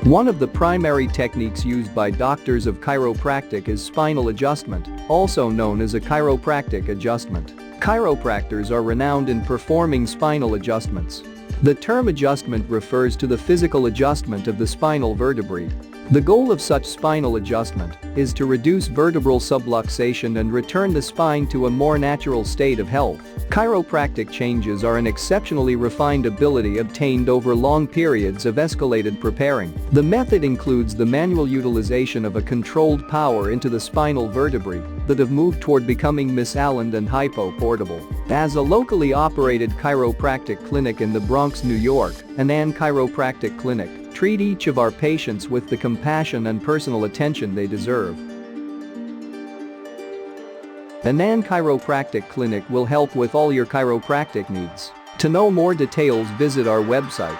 One of the primary techniques used by doctors of chiropractic is spinal adjustment, also known as a chiropractic adjustment. Chiropractors are renowned in performing spinal adjustments. The term adjustment refers to the physical adjustment of the spinal vertebrae. The goal of such spinal adjustment is to reduce vertebral subluxation and return the spine to a more natural state of health. Chiropractic changes are an exceptionally refined ability obtained over long periods of escalated preparing. The method includes the manual utilization of a controlled power into the spinal vertebrae that have moved toward becoming misaligned and hypoportable. As a locally operated chiropractic clinic in the Bronx, New York, Anan Chiropractic Clinic treat each of our patients with the compassion and personal attention they deserve. Anan Chiropractic Clinic will help with all your chiropractic needs. To know more details, visit our website.